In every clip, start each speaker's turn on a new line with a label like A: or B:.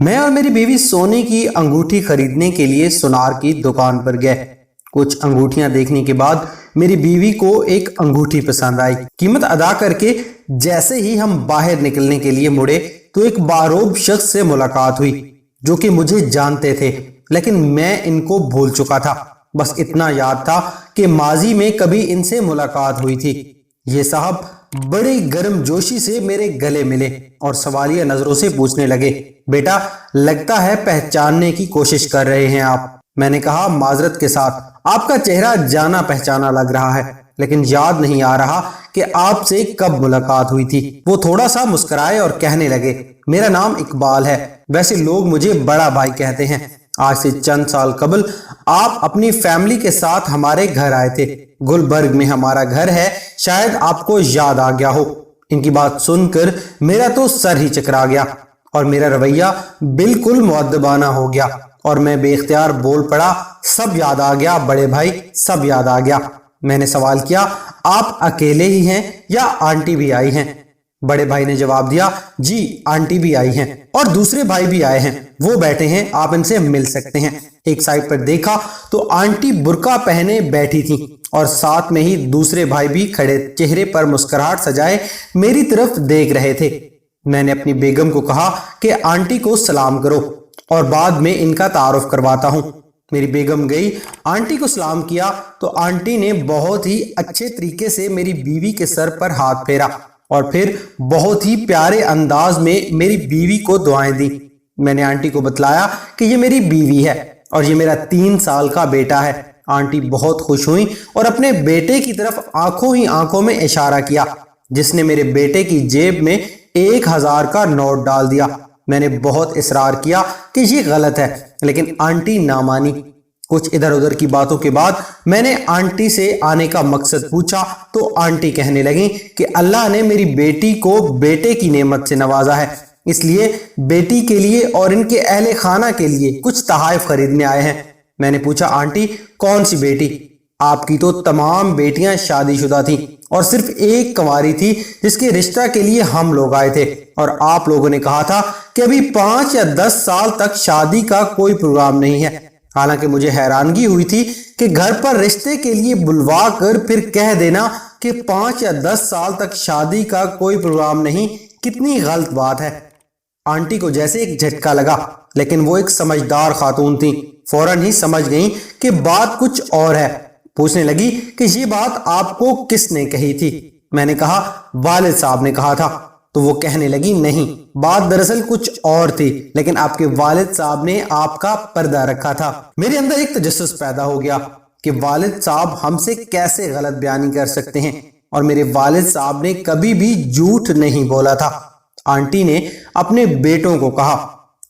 A: میں اور میری بیوی سونے کی انگوٹھی خریدنے کے لیے سونار کی دکان پر گئے۔ کچھ انگوٹھیاں دیکھنے کے بعد میری بیوی کو ایک انگوٹھی پسند آئی۔ قیمت ادا کر کے جیسے ہی ہم باہر نکلنے کے لیے مڑے تو ایک باروب شخص سے ملاقات ہوئی جو کہ مجھے جانتے تھے، لیکن میں ان کو بھول چکا تھا۔ بس اتنا یاد تھا کہ ماضی میں کبھی ان سے ملاقات ہوئی تھی۔ یہ صاحب بڑی گرم جوشی سے میرے گلے ملے اور سوالیہ نظروں سے پوچھنے لگے، بیٹا لگتا ہے پہچاننے کی کوشش کر رہے ہیں آپ۔ میں نے کہا معذرت کے ساتھ، آپ کا چہرہ جانا پہچانا لگ رہا ہے، لیکن یاد نہیں آ رہا کہ آپ سے کب ملاقات ہوئی تھی۔ وہ تھوڑا سا مسکرائے اور کہنے لگے، میرا نام اقبال ہے، ویسے لوگ مجھے بڑا بھائی کہتے ہیں۔ آج سے چند سال قبل آپ اپنی فیملی کے ساتھ ہمارے گھر آئے تھے، گلبرگ میں ہمارا گھر ہے، شاید آپ کو یاد آ گیا ہو۔ ان کی بات سن کر میرا تو سر ہی چکرا گیا اور میرا رویہ بالکل مؤدبانہ ہو گیا اور میں بے اختیار بول پڑا، سب یاد آ گیا بڑے بھائی، سب یاد آ گیا۔ میں نے سوال کیا، آپ اکیلے ہی ہیں یا آنٹی بھی آئی ہیں؟ بڑے بھائی نے جواب دیا، جی آنٹی بھی آئی ہیں اور دوسرے بھائی بھی آئے ہیں، وہ بیٹھے ہیں، آپ ان سے مل سکتے ہیں۔ ایک سائڈ پر دیکھا تو آنٹی برقع پہنے بیٹھی تھی اور ساتھ میں ہی دوسرے بھائی بھی کھڑے چہرے پر مسکراہٹ سجائے میری طرف دیکھ رہے تھے۔ میں نے اپنی بیگم کو کہا کہ آنٹی کو سلام کرو اور بعد میں ان کا تعارف کرواتا ہوں۔ میری بیگم گئی، آنٹی کو سلام کیا تو آنٹی نے بہت ہی اچھے طریقے سے میری بیوی کے سر پر ہاتھ پھیرا اور پھر بہت ہی پیارے انداز میں میری بیوی کو دعائیں دی۔ میں نے آنٹی کو بتلایا کہ یہ میری بیوی ہے اور یہ میرا 3 سال کا بیٹا ہے۔ آنٹی بہت خوش ہوئی اور اپنے بیٹے کی طرف آنکھوں ہی آنکھوں میں اشارہ کیا، جس نے میرے بیٹے کی جیب میں 1000 کا نوٹ ڈال دیا۔ میں نے بہت اصرار کیا کہ یہ غلط ہے، لیکن آنٹی نہ مانی۔ کچھ ادھر ادھر کی باتوں کے بعد میں نے آنٹی سے آنے کا مقصد پوچھا تو آنٹی کہنے لگیں کہ اللہ نے میری بیٹی کو بیٹے کی نعمت سے نوازا ہے، اس لیے بیٹی کے لیے اور ان کے اہل خانہ کے لیے کچھ تحائف خریدنے آئے ہیں۔ میں نے پوچھا، آنٹی کون سی بیٹی؟ آپ کی تو تمام بیٹیاں شادی شدہ تھیں اور صرف ایک کنواری تھی جس کے رشتہ کے لیے ہم لوگ آئے تھے، اور آپ لوگوں نے کہا تھا کہ ابھی 5 یا 10 سال تک شادی کا کوئی پروگرام نہیں ہے۔ حالانکہ مجھے حیرانگی ہوئی تھی کہ گھر پر رشتے کے لیے بلوا کر پھر کہہ دینا کہ 5 یا 10 سال تک شادی کا کوئی پروگرام نہیں، کتنی غلط بات ہے۔ آنٹی کو جیسے ایک جھٹکا لگا، لیکن وہ ایک سمجھدار خاتون تھی، فوراً ہی سمجھ گئیں کہ بات کچھ اور ہے۔ پوچھنے لگی کہ یہ بات آپ کو کس نے کہی تھی؟ میں نے کہا والد صاحب نے کہا تھا۔ تو وہ کہنے لگی نہیں، بات دراصل کچھ اور تھی، لیکن آپ کے والد صاحب نے آپ کا پردہ رکھا تھا۔ میرے اندر ایک تجسس پیدا ہو گیا کہ والد صاحب ہم سے کیسے غلط بیانی کر سکتے ہیں، اور میرے والد صاحب نے کبھی بھی جھوٹ نہیں بولا تھا۔ آنٹی نے اپنے بیٹوں کو کہا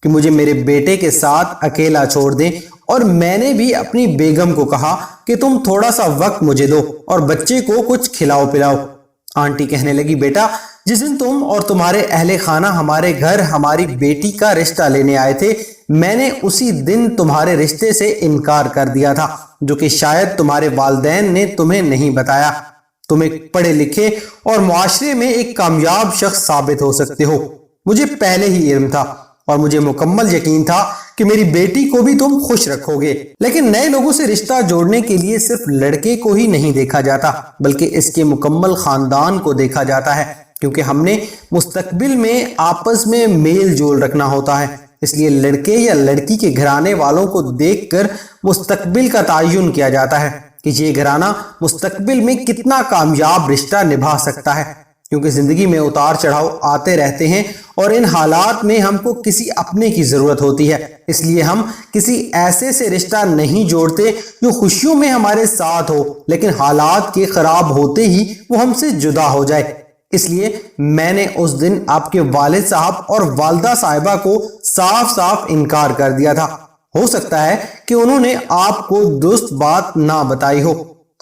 A: کہ مجھے میرے بیٹے کے ساتھ اکیلا چھوڑ دیں، اور میں نے بھی اپنی بیگم کو کہا کہ تم تھوڑا سا وقت مجھے دو اور بچے کو کچھ کھلاؤ پلاؤ۔ آنٹی کہنے لگی، بیٹا جس دن تم اور تمہارے اہل خانہ ہمارے گھر ہماری بیٹی کا رشتہ لینے آئے تھے، میں نے اسی دن تمہارے رشتے سے انکار کر دیا تھا، جو کہ شاید تمہارے والدین نے تمہیں نہیں بتایا۔ تم ایک پڑھے لکھے اور معاشرے میں ایک کامیاب شخص ثابت ہو سکتے ہو، مجھے پہلے ہی علم تھا اور مجھے مکمل یقین تھا کہ میری بیٹی کو بھی تم خوش رکھو گے۔ لیکن نئے لوگوں سے رشتہ جوڑنے کے لیے صرف لڑکے کو ہی نہیں دیکھا جاتا، بلکہ اس کے مکمل خاندان کو دیکھا جاتا ہے، کیونکہ ہم نے مستقبل میں آپس میں میل جول رکھنا ہوتا ہے۔ اس لیے لڑکے یا لڑکی کے گھرانے والوں کو دیکھ کر مستقبل کا تعین کیا جاتا ہے کہ یہ گھرانہ مستقبل میں کتنا کامیاب رشتہ نبھا سکتا ہے، کیونکہ زندگی میں اتار چڑھاؤ آتے رہتے ہیں اور ان حالات میں ہم کو کسی اپنے کی ضرورت ہوتی ہے۔ اس لیے ہم کسی ایسے سے رشتہ نہیں جوڑتے جو خوشیوں میں ہمارے ساتھ ہو، لیکن حالات کے خراب ہوتے ہی وہ ہم سے جدا ہو جائے۔ اس لیے میں نے اس دن آپ کے والد صاحب اور والدہ صاحبہ کو صاف صاف انکار کر دیا تھا۔ ہو سکتا ہے کہ انہوں نے آپ کو درست بات نہ بتائی ہو۔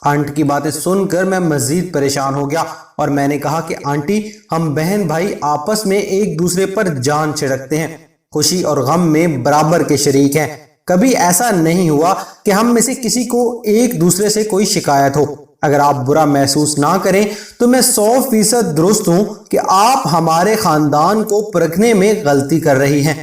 A: آنٹی کی باتیں سن کر میں مزید پریشان ہو گیا اور میں نے کہا کہ آنٹی ہم بہن بھائی آپس میں ایک دوسرے پر جان چھڑکتے ہیں، خوشی اور غم میں برابر کے شریک ہیں، کبھی ایسا نہیں ہوا کہ ہم میں سے کسی کو ایک دوسرے سے کوئی شکایت ہو۔ اگر آپ برا محسوس نہ کریں تو میں 100% درست ہوں کہ آپ ہمارے خاندان کو پرکھنے میں غلطی کر رہی ہیں۔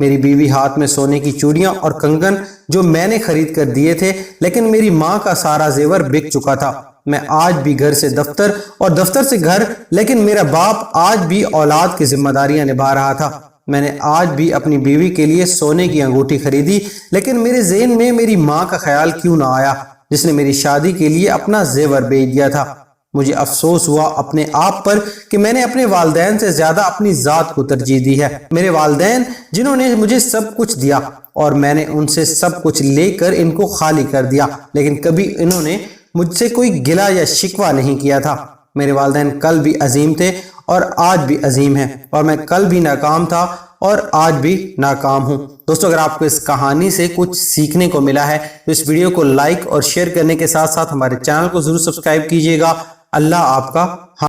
A: میری بیوی ہاتھ میں سونے کی چوڑیاں اور کنگن جو میں نے خرید کر دیے تھے، لیکن میری ماں کا سارا زیور بک چکا تھا۔ میں آج بھی گھر سے دفتر اور دفتر سے گھر، لیکن میرا باپ آج بھی اولاد کی ذمہ داریاں نبھا رہا تھا۔ میں نے آج بھی اپنی بیوی کے لیے سونے کی انگوٹھی خریدی، لیکن میرے ذہن میں میری ماں کا خیال کیوں نہ آیا جس نے میری شادی کے لیے اپنا زیور بیچ دیا تھا۔ مجھے افسوس ہوا اپنے آپ پر کہ میں نے اپنے والدین سے زیادہ اپنی ذات کو ترجیح دی ہے۔ میرے والدین جنہوں نے مجھے سب کچھ دیا اور میں نے ان سے سب کچھ لے کر ان کو خالی کر دیا، لیکن کبھی انہوں نے مجھ سے کوئی گلہ یا شکوہ نہیں کیا تھا۔ میرے والدین کل بھی عظیم تھے اور آج بھی عظیم ہیں، اور میں کل بھی ناکام تھا اور آج بھی ناکام ہوں۔ دوستو، اگر آپ کو اس کہانی سے کچھ سیکھنے کو ملا ہے تو اس ویڈیو کو لائک اور شیئر کرنے کے ساتھ ساتھ ہمارے چینل کو ضرور سبسکرائب کیجئے گا۔ اللہ آپ کا